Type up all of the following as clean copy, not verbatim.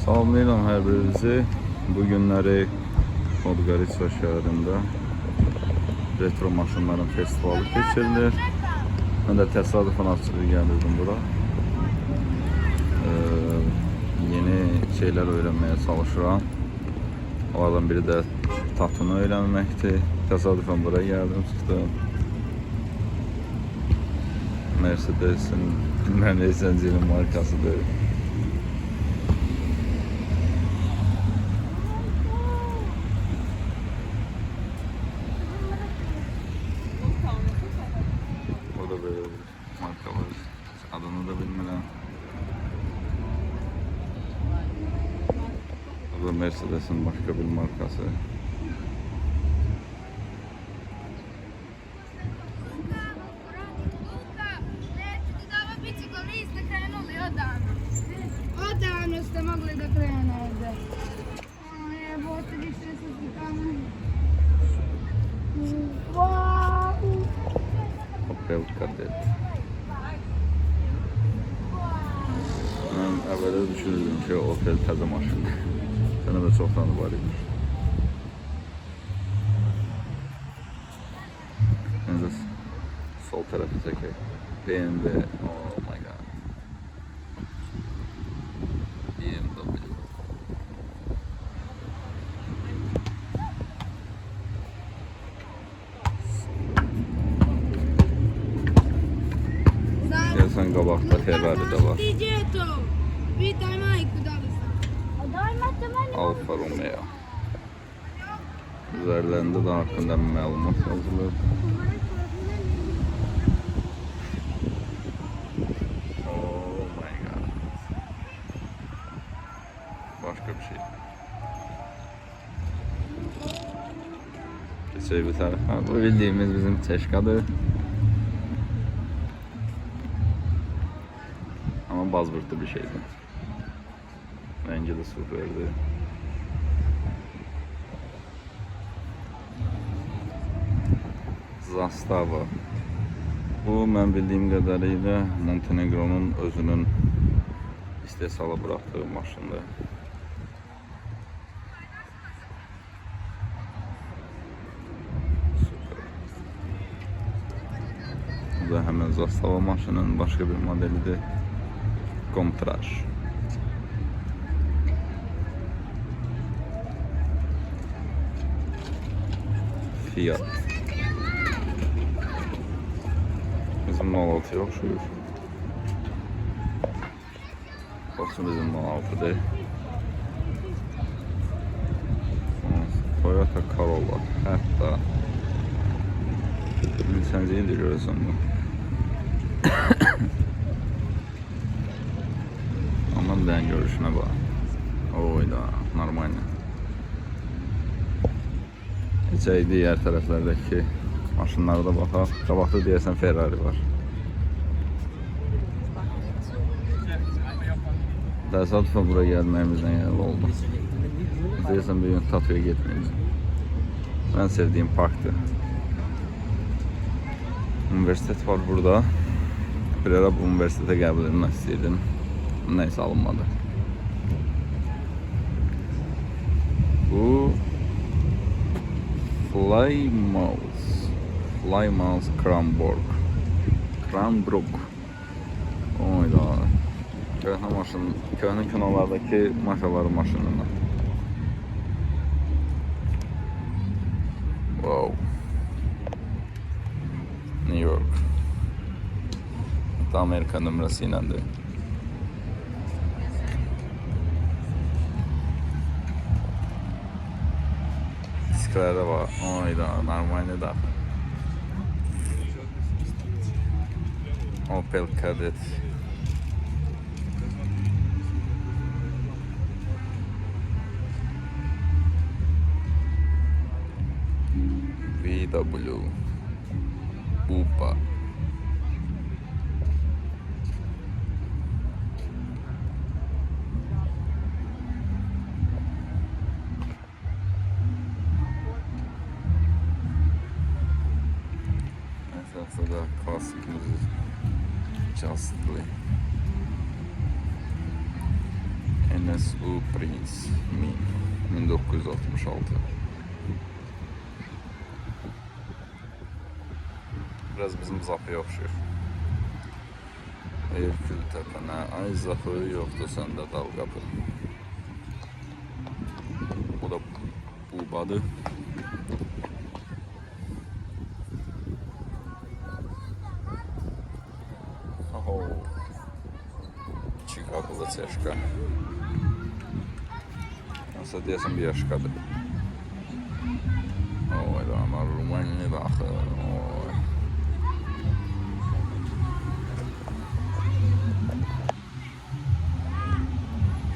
Salamlayıram hər birinizi. Bu günləri Podgorica şəhərində retro maşınların festivalı keçirilir. Mən də təsadüfən açığı gəlirdim bura. Yeni şeylər öyrənməyə çalışıram. Onlardan biri də tatunu öyrənməkdir. Təsadüfən buraya gəldim, çıxdım. Mercedes'in bilmem ne zincirinin markasıdır. Burada böyle bir marka var. Adını da bilmiyorum. Bu da Mercedes'in başka bir markası. Opel Kadett. Ben evvela düşünürdüm ki Opel təzə maşın. Sənə də çoxdan var imiş. Neyse, sol tarafı çəkək. BMW, oh my god. BMW. Gəlsən qabaqda Ferrari də var. Alfa Romeo. Üzerlerinde de hakkında bir məlumat yazılır. Oh my god. Başka bir şey. Geçelim bir tarafa. Bu bildiğimiz bizim Teşkadır. Ama bazbırtı bir şeydi. Rengi de süperdi. Zastava. Bu mən bildiyim qədərilə Montenegronun özünün istehsala bıraktığı maşındır. Süper. Bu da hemen Zastava maşının başka bir modelidir. Komtraj. Fiat. Bizim 06'ya okşuyor. Olsun bizim 06'da. Toyota Corolla. Hatta lisenziyi de görürsen bu. Ondan ben görüşüne bak. Oyda, normal. İçeri diğer taraflardaki maşınlarda baxaq. Qabaqda deyəsən Ferrari var. Təsadüfən buraya gəlməyimizdən yerli oldu. Deyəsən bir gün Tatuya getməyəcəm. Ben sevdiğim parktır. Üniversitet var burada. Bir ara bu üniversitete qəbul etmək istəyirdim. Neyse alınmadı. Bu Plymouth Cranbrook. Oyda. Köhnə maşın, köhnə kinolardakı maşaların maşınından. Wow. New York. Hatta Amerika nömrəsi iləndir. Disklerde var. Oyda, normalde da. Opel Kadett. VW. UPA. Esasında klasik müzik. Justly. NSU Prince 1966. Biraz bizim Zapıya oxşuyur. Erkül təpənə, ay Zapı yoxdur səndə dal qapı. Bu da Bubadır. Çikaqlı çeşka. Nasıl deyəsən bir yaşqadır. Oy da ama Rumenli baxır. Oy.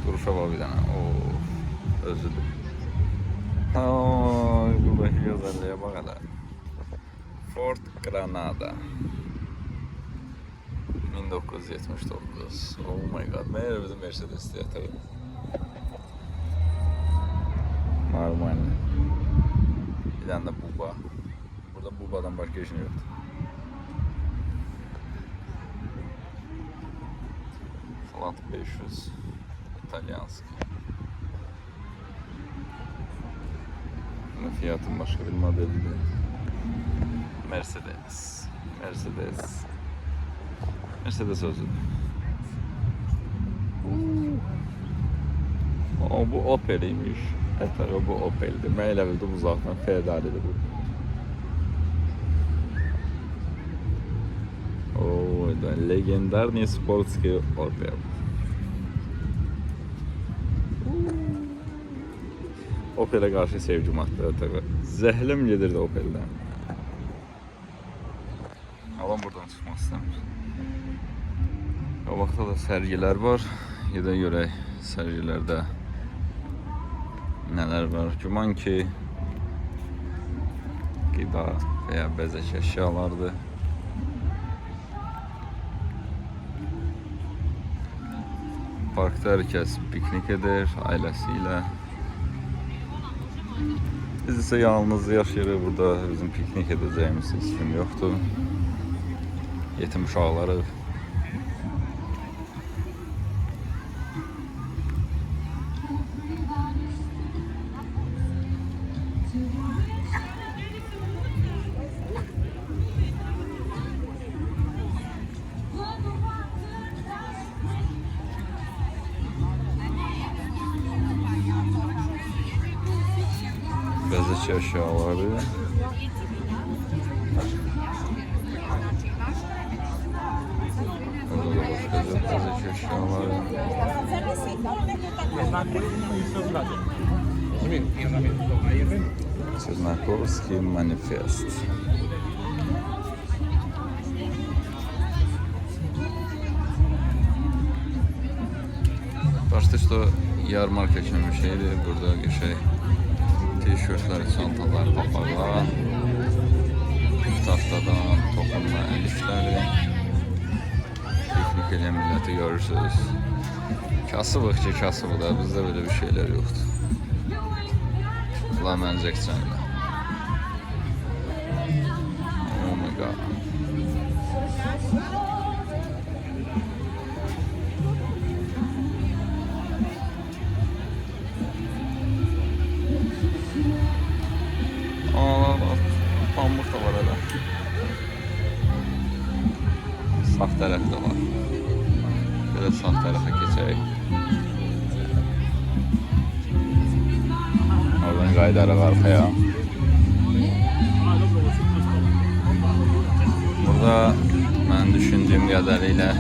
Duruşa var bir dənə. Özüdür. Oy, buradaki güzelliğe bak hele. Ford Granada. 1979. Oh my god. Meğer bizim Mercedes yatırım. Normal. Bir tane de Buba. Burada Buba'dan başka işin yoktu. Salat 500. İtalyanski. Fiyatın başka bir modeli de. Mercedes. Mercedes özü. Bu Opel'iymiş. Efendim bu Opel'di. Ben elə bildim uzaqdan Ferrari'di bu. Da legendarny sportski Opel. Opel'e karşı sevgim arttı tabii. Zəhlim gedirdi Opel'den. Alan buradan çıxmaq istəmir. O vaxtda da sərgilər var. Gedə görək sərgilərdə nələr var. Güman ki qida və ya bəzək əşyalardır. Parkda hər kəs piknik edir ailəsiyle. Biz ise yalnız yaşayırıq burada. Bizim piknik edəcəyimiz heç kim yoxdur. Yetim uşaqları. Bezek eşyaları. Burada da başka bezek eşyaları. Черногорский манифест. Başta что yarmarka kimi bir şeydi. Burada şey tişörtler, çantalar, papaqlar, tahtadan toxunma el işləri, piknik eləyən milləti görürsünüz. Kasıbıq ki, kasıbıq da, bizdə belə bir şeylər yoxdur. Allah mənə çəkəcəklər. Oh my god. Pamuk da var hele. Sağ tərəfdə var. Böyle sağ tərəfə keçək. Oradan qaydarıq arxaya. Burada mən düşündüyüm qədərilə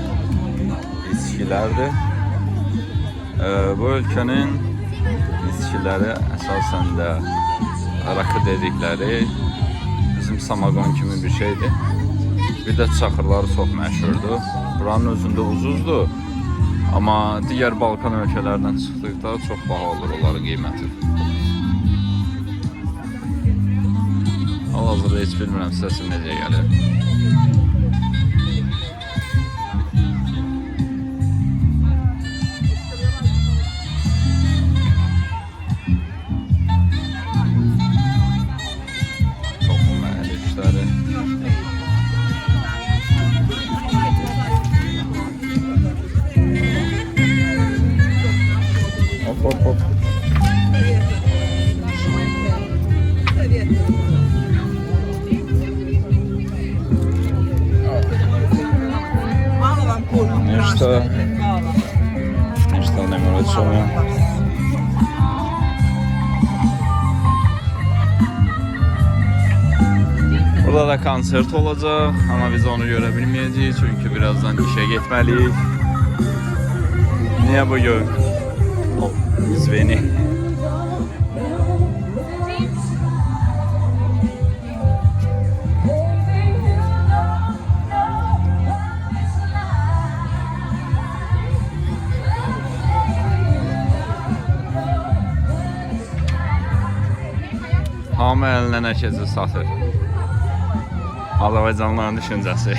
içkilərdir. Bu ölkənin içkiləri əsasən də rakı dedikləri bizim samagon kimi bir şeydir. Bir də çaxırları çox məşhurdur. Buranın özündə ucuzdur. Amma digər Balkan ölkələrdən çıxdıqda çox baha olur onların qiyməti. Hal-hazırda heç bilmirəm səsim necə gəlir. Hop hop. Nişta numarayı çalıyor. Burada da konsert olacak ama biz onu görebilmeyeceğiz çünkü birazdan işe gitmeliyiz. Niye bugün? Sveni. Hamı əlinə nə keçir satır. Azərbaycanlıların düşüncəsi.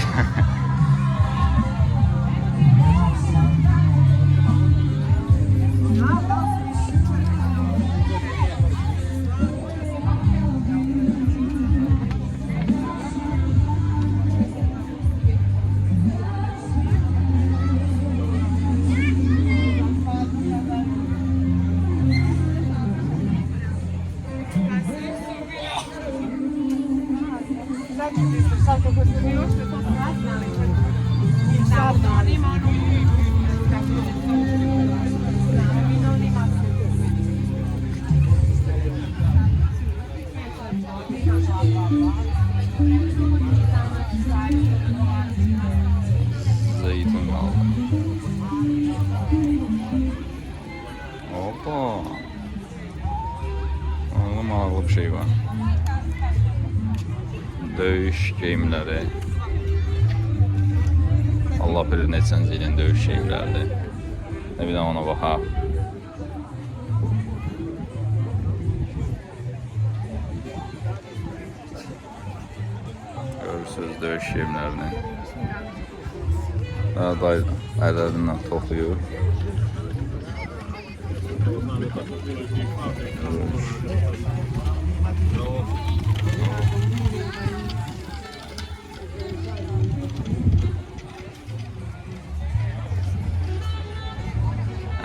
Zeytin kaldı. Hoppa. Oğlum ağırlı bir şey var. Döyüş geyimləri. Allah bilir neçənci ilin döyüş geyimləridir. Bir də ona baxaq. Görürsünüz döyüş geyimlərini. Day əllərindən toxuyur.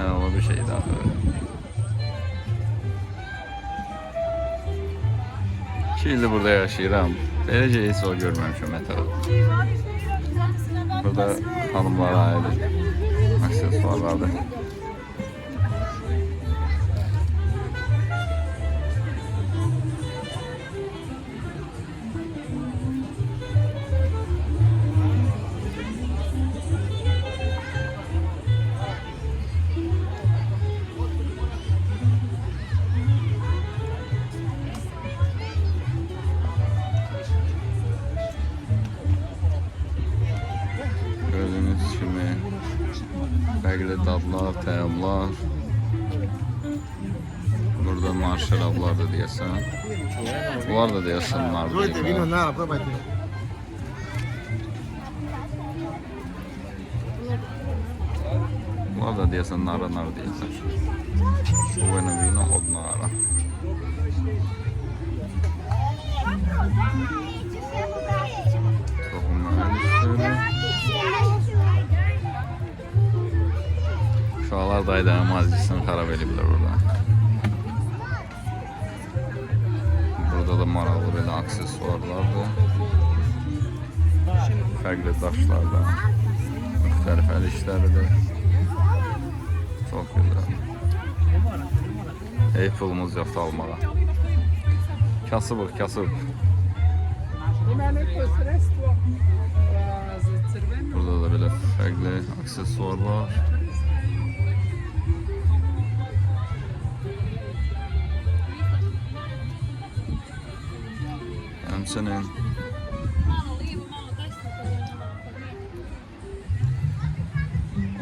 O bir şey daha böyle. 2 ildir burada yaşayıram. Böylece hiç o görmemişim mesela. Burada hanımlara ait aksesuarlardır. Fərqli dadlar, təyyarlar. Burada marşarablar da deyəsən. Bunlar da deyəsən nardır. Bunlar da deyəsən nara deyəsən. Bueno vino od nara. Toxumlar üstüne. Uşaqlar dayıdan mazisini xarab ediblər burada. Burada da maraqlı belə aksesuarlardır. Fərqli daşlardan. Müxtəlif əl işləridir. Çox gözəl. Ey pulumuz yoxdur almağa. Kasıbıq, kasıb. Burada da belə fərqli aksesuar var. Həmçinin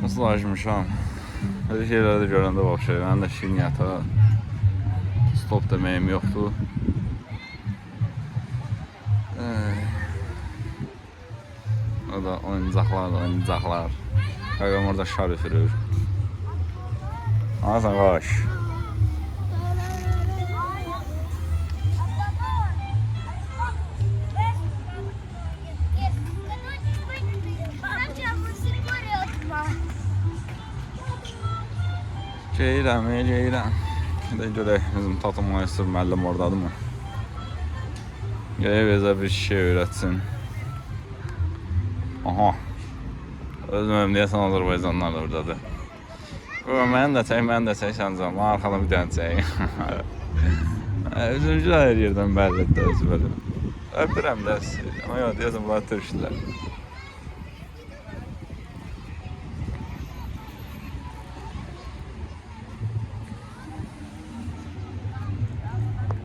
nasıl acmışam. Böyle şeyləri də görəndə baxışır. Mənim də şirniyyata stop deməyim yoxdur. O da oyuncaqlar. Qaqam orada şar üfürür. Anasan qaş. Geyirəm, geyirəm. Şimdi görək bizim Tata Maestro müəllim oradadır mı? Gələk bizə bir şey öyrətsin. Aha. Özüm deyəsən Azərbaycanlar da oradadır. Mən də çək Şəncan. Arxada bir dənə çək. Üzümcülər hər yerdən bəllidir özü belə. Öpürəm də sizi. Ama yox, deyəsən bunlar türkçülər.